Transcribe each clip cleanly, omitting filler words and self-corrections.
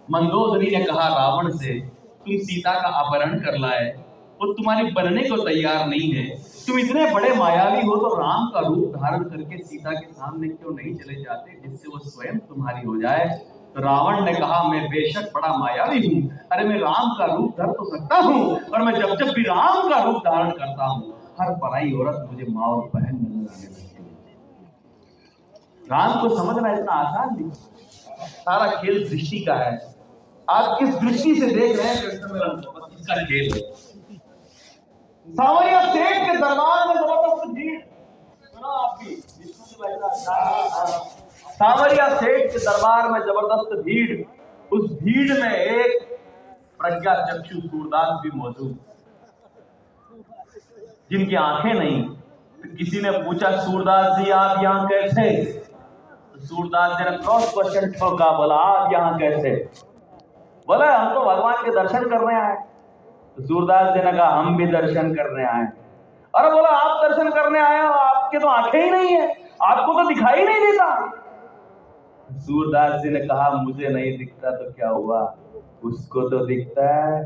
मंदोदरी ने कहा रावण से, तुम सीता का अपहरण कर लाए, वो तुम्हारी बनने को तैयार नहीं है। तुम इतने बड़े मायावी हो तो राम का रूप धारण करके सीता के सामने क्यों नहीं चले जाते, जिससे वो स्वयं तुम्हारी हो जाए। तो रावण ने कहा, मैं बेशक बड़ा मायावी हूँ, अरे मैं राम का रूप धर तो सकता हूँ, और मैं जब जब भी राम का रूप धारण करता हूँ, हर पराई औरत मुझे माँ और बहन नजर आने लगती है। राम को समझना इतना आसान नहीं, सारा खेल दृष्टि का है। आप किस दृष्टि से देख रहे हैं कृष्ण मेलन को, बस इसका खेल है। सांवरिया सेठ के दरबार में जबरदस्त भीड़, सुना आप भी, सांवरिया सेठ के दरबार में जबरदस्त भीड़, उस भीड़ में एक प्रज्ञा चक्षु सूरदास भी मौजूद, जिनकी आंखें नहीं। तो किसी ने पूछा, सूरदास जी आप यहाँ कैसे? तो सूरदास जी ने क्रॉस क्वेश्चन ठोका, बोला आप यहाँ कैसे? बोला हम तो भगवान के दर्शन करने आए। तो सूरदास जी ने कहा हम भी दर्शन करने आए। अरे बोला आप दर्शन करने आए हो, आपके तो आंखें ही नहीं है, आपको तो दिखाई नहीं देता। सूरदास जी ने कहा मुझे नहीं दिखता तो क्या हुआ, उसको तो दिखता है।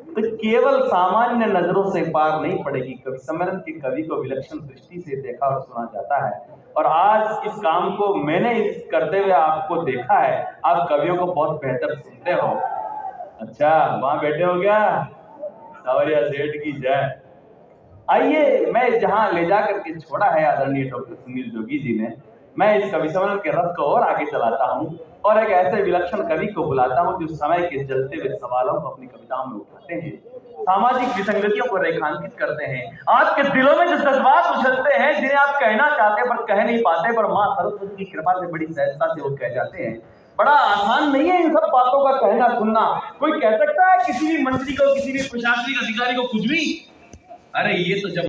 तो केवल सामान्य नजरों से पार नहीं पड़ेगी, कवि सम्मेलन के कवि को विलक्षण दृष्टि से देखा और सुना जाता है। और आज इस काम को मैंने करते हुए आपको देखा है, आप कवियों को बहुत बेहतर सुनते हो। अच्छा वहां बैठे हो क्या? सांवरिया सेठ की जय। आइए, मैं जहां ले जाकर के छोड़ा है आदरणीय डॉक्टर सुनील जोगी जी ने, मैं इस कवि सम्मेलन के रथ को और आगे चलाता हूं और एक ऐसे विलक्षण कवि को बुलाता हूं जो समय के जलते हुए सवालों को अपनी कविताओं में उठाते हैं, सामाजिक विसंगतियों को रेखांकित करते हैं, आपके दिलों में जो जज्बात उछलते हैं जिन्हें आप कहना चाहते पर कह नहीं पाते, पर मां सरस्वती की कृपा से बड़ी सहजता से वो कह जाते हैं। बड़ा आसान नहीं है इन सब बातों का कहना सुनना। कोई कह सकता है किसी भी मंत्री को, किसी भी प्रशासनिक अधिकारी को कुछ भी? अरे ये तो जब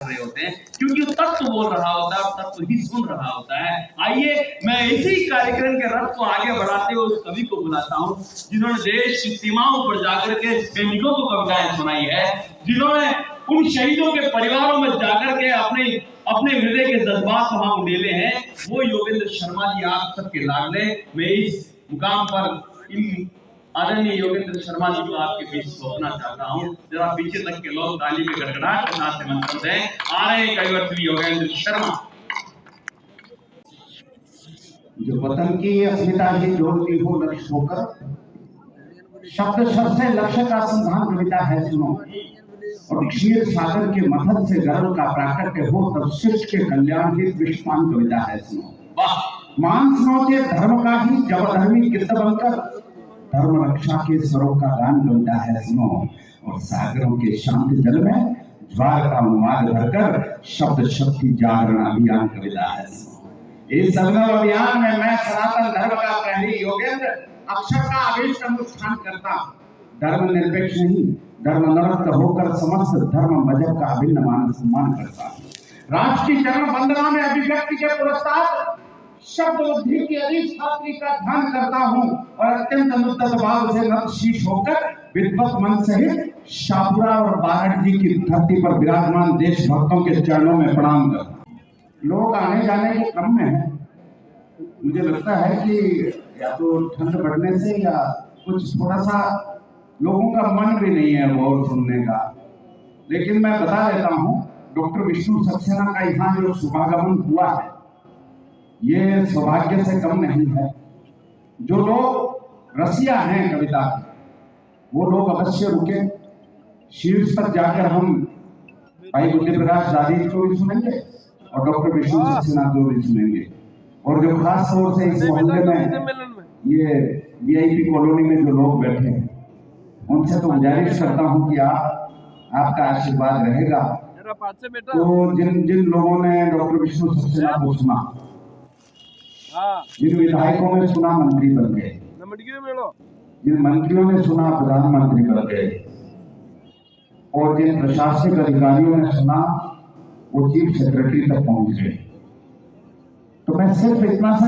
रहे होते हैं, क्योंकि वो तत्व बोल रहा होता है, तत्व ही सुन रहा होता है। आइए, मैं इसी कार्यक्रम के रथ को आगे बढ़ाते हुए उस कवि को बुलाता हूं जिन्होंने देश की सीमाओं पर जाकर के सैनिकों को कविताएं सुनाई है, जिन्होंने उन शहीदों के परिवारों में जाकर के अपने अपने हृदय के जज्बात वहां उड़ेले हैं, वो योगेंद्र शर्मा जी आप सबके लाडले। मैं इस मुकाम पर इन आदरणीय योगेंद्र शर्मा जी को आपके बीच सौंपना चाहता हूं। जरा पीछे तक के लोग ताली के गड़गड़ाहट के साथ मंत्र दें। आ रहे हैं कविवर श्री योगेंद्र शर्मा। जो वतन की अस्मिता ही जोड़ती हो लक्ष्य होकर, शब्द शब्द से लक्ष्य का संधान कविता है सुनो। और क्षीर सागर के मथन से गर्व का प्राकट्य हो, तब शिष्य के कल्याण की विश्वान कविता है सुनो। मान सुनो के धर्म का ही जबरधर्मी किस्त बनकर, धर्म रक्षा के स्वरों का गान कविता है सुनो। और सागरों के शांत जल में ज्वार का उन्माद भरकर, शब्द शक्ति जागरण अभियान कविता है सुनो। इस अभिनव अभियान में मैं सनातन धर्म का प्रहरी योगेंद्र अक्षर का अभीष्ट अनुष्ठान करता, धर्म निरपेक्ष नहीं, धर्मनिरत होकर समस्त धर्म मजहब का अभिन्न मान सम्मान करता। राष्ट्र की चरण वंदना में अभिव्यक्ति के पुरस्कार शब्द बुद्धि की अधिष्ठात्री का ध्यान करता हूँ, और अत्यंत अनुद्दत भाव से नत शीश होकर विद्वत मन सहित शाहपुरा और बारठ जी की धरती पर विराजमान देशभक्तों के चरणों में प्रणाम करता। लोग आने जाने के क्रम में मुझे लगता है कि या तो ठंड बढ़ने से या कुछ थोड़ा सा लोगों का मन भी नहीं है और सुनने का, लेकिन मैं बता देता हूँ, डॉक्टर विष्णु सक्सेना का यहाँ जो शुभागमन हुआ है ये सौभाग्य से कम नहीं है। जो लोग रसिया हैं कविता के, वो लोग अवश्य रुके। शीर्ष तक जाकर हम भाई बुद्धि प्रकाश दादी को भी सुनेंगे और डॉक्टर विष्णु सक्सेना को भी सुनेंगे। और जो खास तौर से इस मोहल्ले में ये वीआईपी कॉलोनी में जो लोग बैठे हैं, उनसे तो गुजारिश करता हूं कि आपका आशीर्वाद रहेगा। तो जिन लोगों ने डॉक्टर विष्णु सक्सेना को सुना, जिन विधायकों ने सुना मंत्री बन गए, जिन मंत्रियों ने सुना प्रधानमंत्री बन गए, और जिन प्रशासनिक अधिकारियों ने सुना वो चीफ सेक्रेटरी तक पहुंच गए। तो मैं सिर्फ इतना सा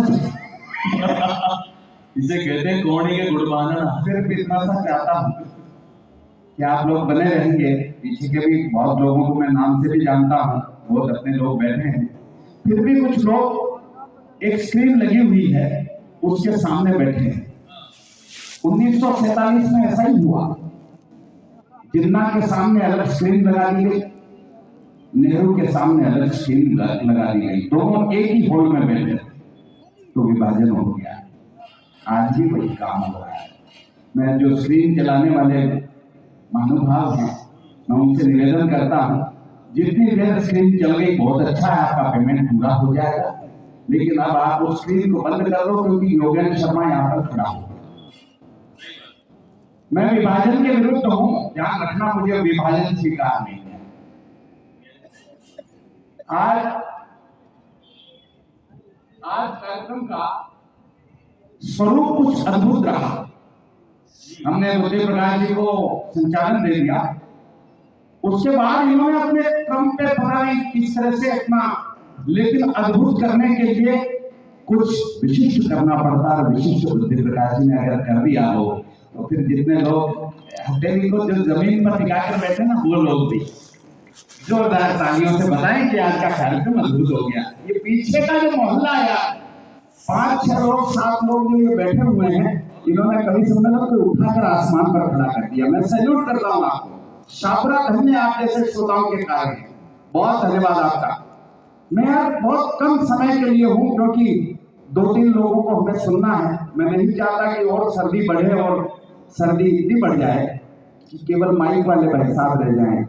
इसे कहते हैं कोड़ी के गुड़ बांधना। सिर्फ इतना सा चाहता हूं कि आप लोग बने रहेंगे। पीछे के भी बहुत लोगों को मैं नाम से भी जानता हूं, बहुत अपने लोग बैठे हैं, फिर भी कुछ लोग, एक स्क्रीन लगी हुई है उसके सामने बैठे हैं। 1947 में ऐसा ही हुआ। जिन्ना के सामने अलग स्क्रीन लगा दी गई, नेहरू के सामने अलग स्क्रीन लगा दी गई, दोनों एक ही हॉल में बैठे, तो विभाजन हो गया। आज भी वही काम हो रहा है। मैं जो स्क्रीन चलाने वाले महानुभाव हैं, मैं उनसे निवेदन करता हूं, जितनी देर स्क्रीन चल गई बहुत अच्छा है, आपका पेमेंट पूरा हो जाएगा, लेकिन अब आप उस स्क्रीन को बंद कर दो, क्योंकि योगेंद्र शर्मा यहाँ पर खड़ा हो। मैं विभाजन के विरुद्ध हूं, ध्यान रखना, मुझे विभाजन स्वीकार नहीं है। आज कार्यक्रम का स्वरूप कुछ अद्भुत रहा। हमने बुद्धि प्रकाश जी को संचालन दे दिया, उसके बाद इन्होंने अपने क्रम पे पता नहीं किस तरह से अपना, लेकिन अद्भुत करने के लिए कुछ विशिष्ट करना पड़ता है। विशिष्ट बुद्धि प्रकाश जी ने अगर कर दिया हो तो फिर जितने लोग हथेली को जो जमीन पर टिका कर बैठे ना, वो लोग भी जोरदार तालियों से बताएं कि आज का कार्यक्रम अद्भुत हो गया। ये पीछे का जो मोहल्ला आया, 5-6 लोग 7 लोग जो ये बैठे हुए हैं, इन्होंने कभी सम्मेलन को उठाकर आसमान पर खड़ा कर दिया। मैं सैल्यूट करता हूँ आपको। शाबरा धन्य आप जैसे श्रोताओं के कारण, बहुत धन्यवाद आपका। मैं यार बहुत कम समय के लिए हूँ, क्योंकि 2-3 लोगों को हमें सुनना है। मैं नहीं चाहता कि और सर्दी बढ़े, और सर्दी इतनी बढ़ जाए कि केवल माइक वाले भाई साहब रह जाएं,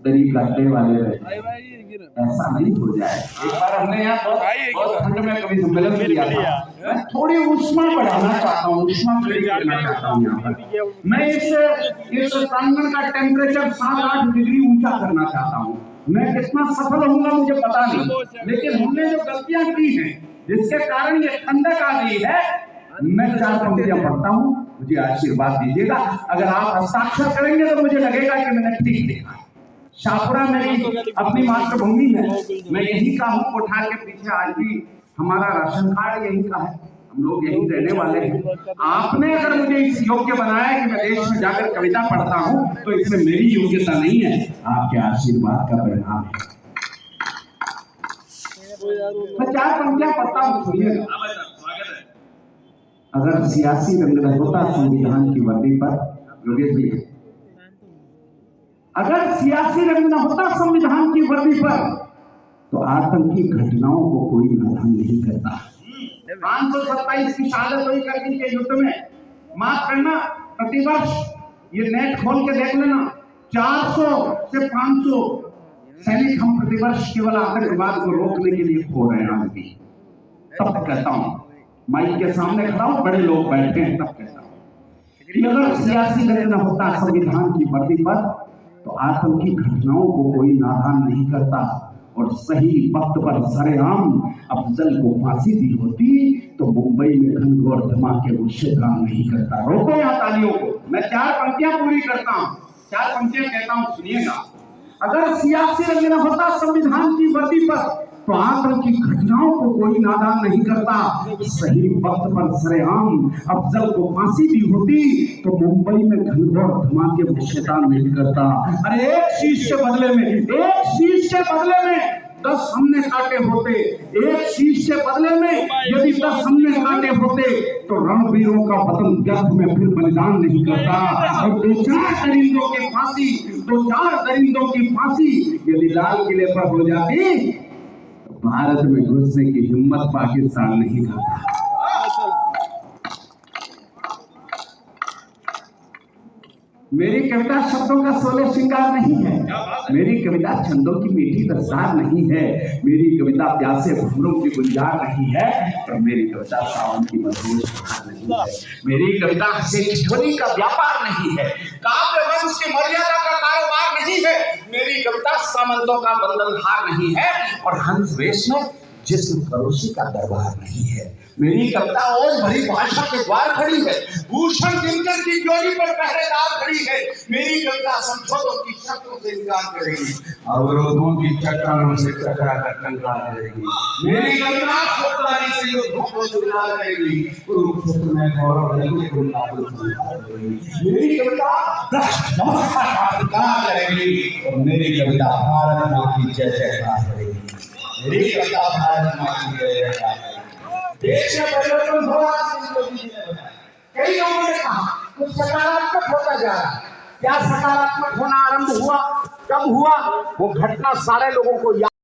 दरी गड्ढे वाले रह जाएं, ऐसा नहीं हो जाए। एक बार हमने यहाँ बहुत ठंड में कभी सम्मेलन किया था। मैं थोड़ी ऊष्मा बढ़ाना चाहता हूँ, ऊष्मा करना चाहता हूँ। यहाँ पर मैं इस प्रांगण का टेम्परेचर 7-8 डिग्री ऊंचा करना चाहता हूँ। मैं कितना सफल होऊंगा मुझे पता नहीं, लेकिन हमने जो गलतियां की हैं, जिसके कारण ये ठंडक आ गई है, मैं 4 पंक्तियां पढ़ता हूँ, मुझे आशीर्वाद दीजिएगा। अगर आप हस्ताक्षर करेंगे तो मुझे लगेगा कि मैंने ठीक लिखा। शाहपुरा मेरी अपनी मातृभूमि है, मैं यहीं का हूँ। कोठार के पीछे आज भी हमारा राशन कार्ड यहीं का है, हम लोग यहीं रहने वाले हैं। आपने अगर मुझे इस योग्य बनाया कि मैं देश में जाकर कविता पढ़ता हूँ, तो इसमें मेरी योग्यता नहीं है, आपके आशीर्वाद का परिणाम है। मैं 4 पंक्तियां पढ़ता हूँ, सुनिएगा। अगर सियासी रंग होता संविधान की वर्दी पर, योगेश जी, अगर सियासी रंग न होता संविधान की वर्दी पर, तो आतंकी घटनाओं को कोई नादान नहीं करता। 527 की शहादत हुई करगिल के युद्ध में। माफ करना, प्रतिवर्ष ये नेट खोल के देख लेना, 400 से 500 सैनिक हम प्रतिवर्ष केवल आतंकवाद को रोकने के लिए खो रहे हैं। आज भी तब कहता हूं, माइक के सामने खड़ा हूं, बड़े लोग बैठे हैं, तब कहता हूं कि अगर सियासी रंग न होता संविधान की वर्दी पर, तो आतंकी घटनाओं को कोई नादान नहीं करता, और सही वक्त पर सरेआम अफजल को फांसी दी होती, तो मुंबई में घनघोर धमाके मुझसे काम नहीं करता। रोको यहाँ तालियों को, मैं 4 पंक्तियां पूरी करता हूँ, 4 पंक्तियां कहता हूँ, सुनिएगा। अगर सियासी रंग न होता संविधान की वर्दी पर, तो आतंकी घटनाओं को कोई नादान नहीं करता, सही वक्त पर सरेआम अफजल को फांसी दी होती, तो मुंबई में घनघोर धमाके वो शैतान नहीं करता। अरे एक शीश के बदले में 10 हमने काटे होते, एक शीश के बदले में यदि 10 हमने काटे होते, तो रणवीरों का वतन व्यर्थ में फिर बलिदान नहीं करता। और 2-4 दरिंदों की फांसी यदि लाल किले पर हो जाती, भारत में घुसने की हिम्मत पाकिस्तान नहीं करता। मेरी कविता शब्दों का सोलह श्रृंगार नहीं है, मेरी कविता छंदों की मीठी दस्तार नहीं है, मेरी कविता प्यासे भंवरों की गुलजार नहीं है, और मेरी कविता सावन की मधुर बहार नहीं है, मेरी कविता हंसे ठिठोली का व्यापार नहीं है, काव्य वंश की मर्यादा का कारोबार नहीं है, मेरी कविता सामंतों का बंधनहार नहीं है, और हंस वेश में जिस्म फरोशी का दरबार नहीं है। मेरी कविता ओज भरी भाषा के द्वार खड़ी है, भूषण दिनकर की जोड़ी पर पहरेदार खड़ी है, मेरी कविता संशोधों की शक्लों से इनकार करेगी, अवरोधों की चट्टानों से टकरा कर कंगाल करेगी, मेरी कविता खोखलारी से युद्धों को सुलझा करेगी, कुरुक्षेत्र में गौरव लेके मेरी कविता भ्रष्ट व्यवस्था का प्रतिकार करेगी, और मेरी कविता भारत माँ की जय जयकार करेगी, मेरी कविता भारत माँ की जय जयकार करेगी। देश में परिवर्तन हो रहा है। मोदी जी ने बताया, कई लोगों ने कहा कुछ सकारात्मक होता जा रहा है। क्या सकारात्मक होना आरंभ हुआ, कब हुआ, वो घटना सारे लोगों को याद